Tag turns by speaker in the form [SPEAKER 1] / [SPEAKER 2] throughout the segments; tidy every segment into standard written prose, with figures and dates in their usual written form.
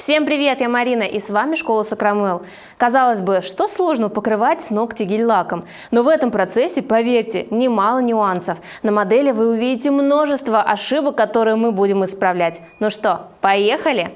[SPEAKER 1] Всем привет, я Марина, и с вами Школа Сакрамел. Казалось бы, что сложно покрывать ногти гель-лаком, но в этом процессе, поверьте, немало нюансов. На модели вы увидите множество ошибок, которые мы будем исправлять. Ну что, поехали?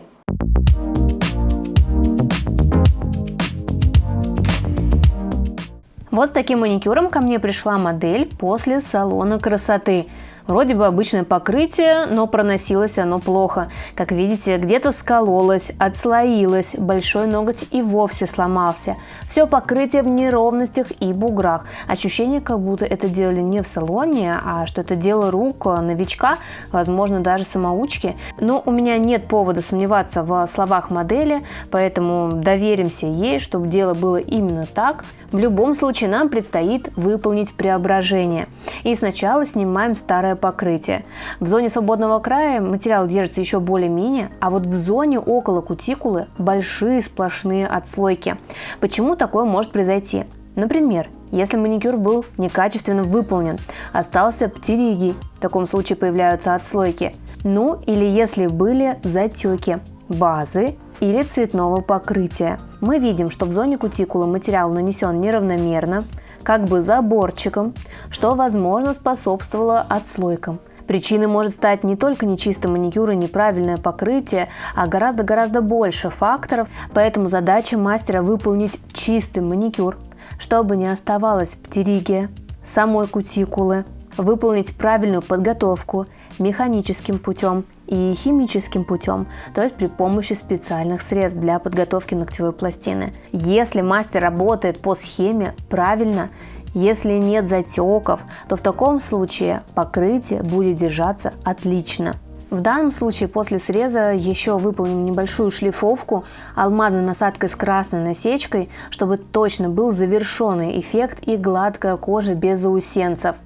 [SPEAKER 1] Вот с таким маникюром ко мне пришла модель после салона красоты. Вроде бы обычное покрытие, но проносилось оно плохо. Как видите, где-то скололось, отслоилось, большой ноготь и вовсе сломался. Все покрытие в неровностях и буграх. Ощущение, как будто это делали не в салоне, а что это дело рук новичка, возможно, даже самоучки. Но у меня нет повода сомневаться в словах модели, поэтому доверимся ей, чтобы дело было именно так. В любом случае нам предстоит выполнить преображение. И сначала снимаем старое покрытие. В зоне свободного края материал держится еще более-менее, а вот в зоне около кутикулы большие сплошные отслойки. Почему такое может произойти? Например, если маникюр был некачественно выполнен, остался птеригий, в таком случае появляются отслойки. Ну или если были затеки базы или цветного покрытия. Мы видим, что в зоне кутикулы материал нанесен неравномерно, как бы заборчиком, что, возможно, способствовало отслойкам. Причиной может стать не только нечистый маникюр и неправильное покрытие, а гораздо больше факторов, поэтому задача мастера выполнить чистый маникюр, чтобы не оставалось птеригия, самой кутикулы, выполнить правильную подготовку механическим путем и химическим путем, то есть при помощи специальных средств для подготовки ногтевой пластины. Если мастер работает по схеме правильно, если нет затеков, то в таком случае покрытие будет держаться отлично. В данном случае после среза еще выполним небольшую шлифовку алмазной насадкой с красной насечкой, чтобы точно был завершенный эффект и гладкая кожа без заусенцев.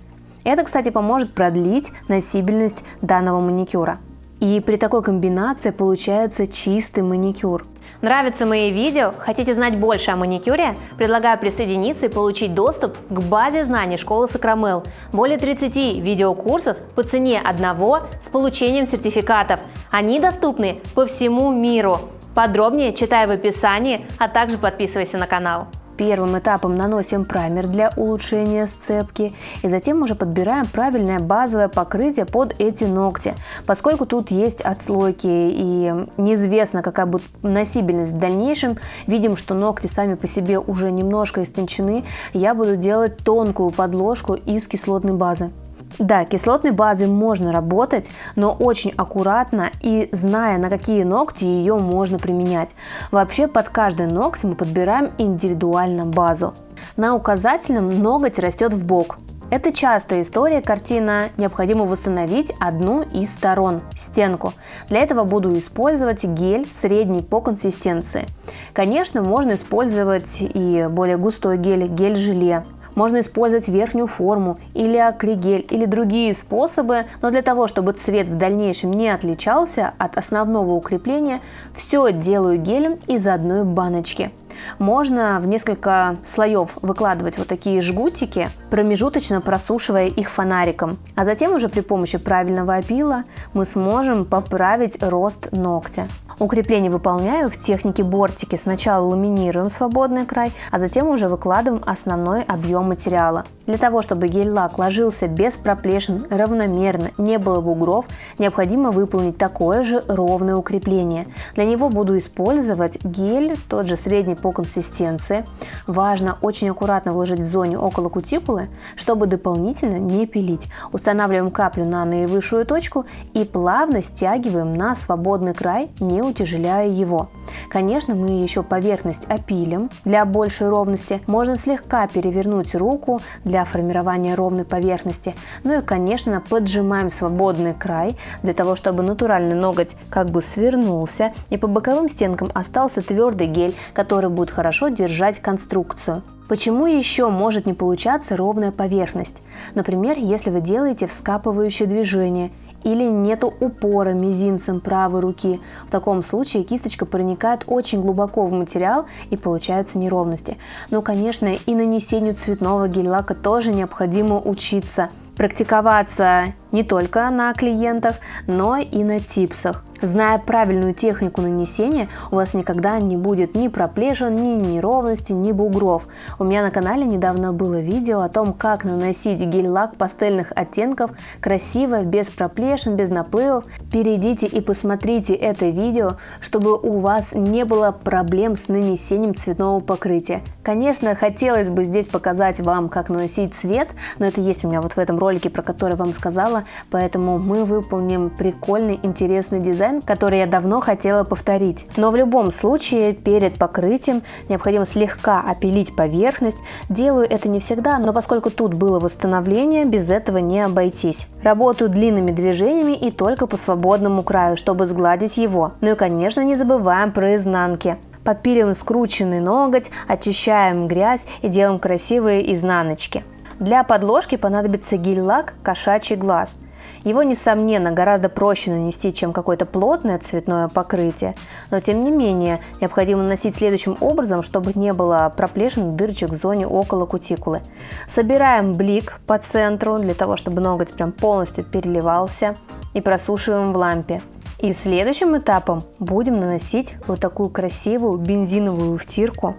[SPEAKER 1] Это, кстати, поможет продлить носибельность данного маникюра. И при такой комбинации получается чистый маникюр. Нравятся мои видео? Хотите знать больше о маникюре? Предлагаю присоединиться и получить доступ к базе знаний Школы Сакрамел. Более 30 видеокурсов по цене одного с получением сертификатов. Они доступны по всему миру. Подробнее читай в описании, а также подписывайся на канал. Первым этапом наносим праймер для улучшения сцепки и затем уже подбираем правильное базовое покрытие под эти ногти. Поскольку тут есть отслойки и неизвестно, какая будет носибельность в дальнейшем, видим, что ногти сами по себе уже немножко истончены, я буду делать тонкую подложку из кислотной базы. Да, кислотной базой можно работать, но очень аккуратно и зная, на какие ногти ее можно применять. Вообще под каждый ноготь мы подбираем индивидуально базу. На указательном ноготь растет в бок. Это частая история, картина, необходимо восстановить одну из сторон, стенку. Для этого буду использовать гель средний по консистенции. Конечно, можно использовать и более густой гель, гель-желе. Можно использовать верхнюю форму или акригель или другие способы, но для того, чтобы цвет в дальнейшем не отличался от основного укрепления, все делаю гелем из одной баночки. Можно в несколько слоев выкладывать вот такие жгутики, промежуточно просушивая их фонариком. А затем уже при помощи правильного опила мы сможем поправить рост ногтя. Укрепление выполняю в технике бортики. Сначала ламинируем свободный край, а затем уже выкладываем основной объем материала. Для того, чтобы гель-лак ложился без проплешин, равномерно, не было бугров, необходимо выполнить такое же ровное укрепление. Для него буду использовать гель, тот же средний по консистенции. Важно очень аккуратно вложить в зоне около кутикулы, чтобы дополнительно не пилить. Устанавливаем каплю на наивысшую точку и плавно стягиваем на свободный край, не утяжеляя его. Конечно, мы еще поверхность опилим для большей ровности. Можно слегка перевернуть руку для формирования ровной поверхности. Ну и, конечно, поджимаем свободный край для того, чтобы натуральный ноготь как бы свернулся и по боковым стенкам остался твердый гель, который будет хорошо держать конструкцию. Почему еще может не получаться ровная поверхность? Например, если вы делаете вскапывающее движение или нету упора мизинцем правой руки. В таком случае кисточка проникает очень глубоко в материал и получаются неровности. Но, конечно, и нанесению цветного гель-лака тоже необходимо учиться. Практиковаться не только на клиентах, но и на типсах. Зная правильную технику нанесения, у вас никогда не будет ни проплешин, ни неровностей, ни бугров. У меня на канале недавно было видео о том, как наносить гель-лак пастельных оттенков красиво, без проплешин, без наплывов. Перейдите и посмотрите это видео, чтобы у вас не было проблем с нанесением цветного покрытия. Конечно, хотелось бы здесь показать вам, как наносить цвет, но это есть у меня вот в этом ролике, про который вам сказала, поэтому мы выполним прикольный, интересный дизайн, который я давно хотела повторить. Но в любом случае, перед покрытием необходимо слегка опилить поверхность. Делаю это не всегда, но поскольку тут было восстановление, без этого не обойтись. Работаю длинными движениями и только по свободному краю, чтобы сгладить его. Ну и, конечно, не забываем про изнанки. Подпиливаем скрученный ноготь, очищаем грязь и делаем красивые изнаночки. Для подложки понадобится гель-лак «Кошачий глаз». Его, несомненно, гораздо проще нанести, чем какое-то плотное цветное покрытие, но тем не менее необходимо наносить следующим образом, чтобы не было проплешин, дырочек в зоне около кутикулы. Собираем блик по центру, для того, чтобы ноготь прям полностью переливался, и просушиваем в лампе. И следующим этапом будем наносить вот такую красивую бензиновую втирку.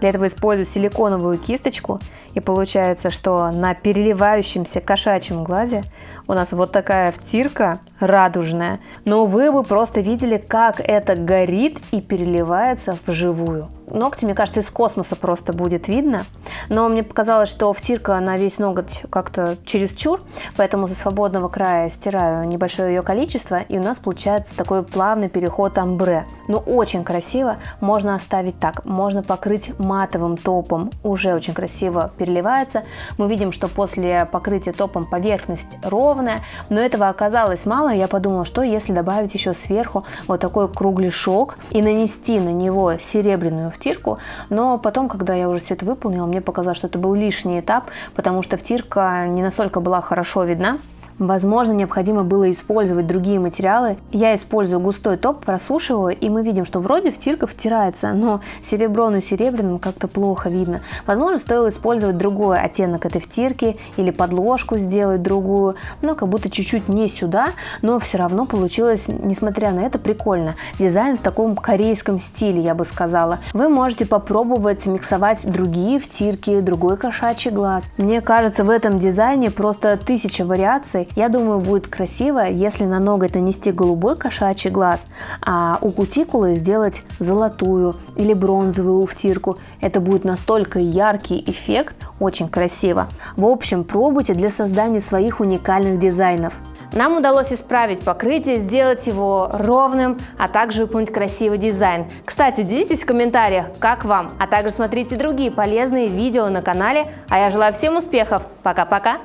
[SPEAKER 1] Для этого использую силиконовую кисточку, и получается, что на переливающемся кошачьем глазе у нас вот такая втирка радужная. Но вы бы просто видели, как это горит и переливается вживую. Ногти, мне кажется, из космоса просто будет видно, но мне показалось, что втирка на весь ноготь как-то чересчур, поэтому со свободного края стираю небольшое ее количество, и у нас получается такой плавный переход амбре. Ну, очень красиво, можно оставить так, можно покрыть матовым топом, уже очень красиво переливается. Мы видим, что после покрытия топом поверхность ровная, но этого оказалось мало, я подумала, что если добавить еще сверху вот такой кругляшок и нанести на него серебряную втирку, но потом, когда я уже все это выполнила, мне показалось, что это был лишний этап, потому что втирка не настолько была хорошо видна. Возможно, необходимо было использовать другие материалы. Я использую густой топ, просушиваю, и мы видим, что вроде втирка втирается, но серебро на серебряном как-то плохо видно. Возможно, стоило использовать другой оттенок этой втирки или подложку сделать другую, но как будто чуть-чуть не сюда, но все равно получилось, несмотря на это, прикольно. Дизайн в таком корейском стиле, я бы сказала. Вы можете попробовать миксовать другие втирки, другой кошачий глаз. Мне кажется, в этом дизайне просто 1000 вариаций. Я думаю, будет красиво, если на ноготь нанести голубой кошачий глаз, а у кутикулы сделать золотую или бронзовую втирку. Это будет настолько яркий эффект, очень красиво. В общем, пробуйте для создания своих уникальных дизайнов. Нам удалось исправить покрытие, сделать его ровным, а также выполнить красивый дизайн. Кстати, делитесь в комментариях, как вам, а также смотрите другие полезные видео на канале. А я желаю всем успехов. Пока-пока!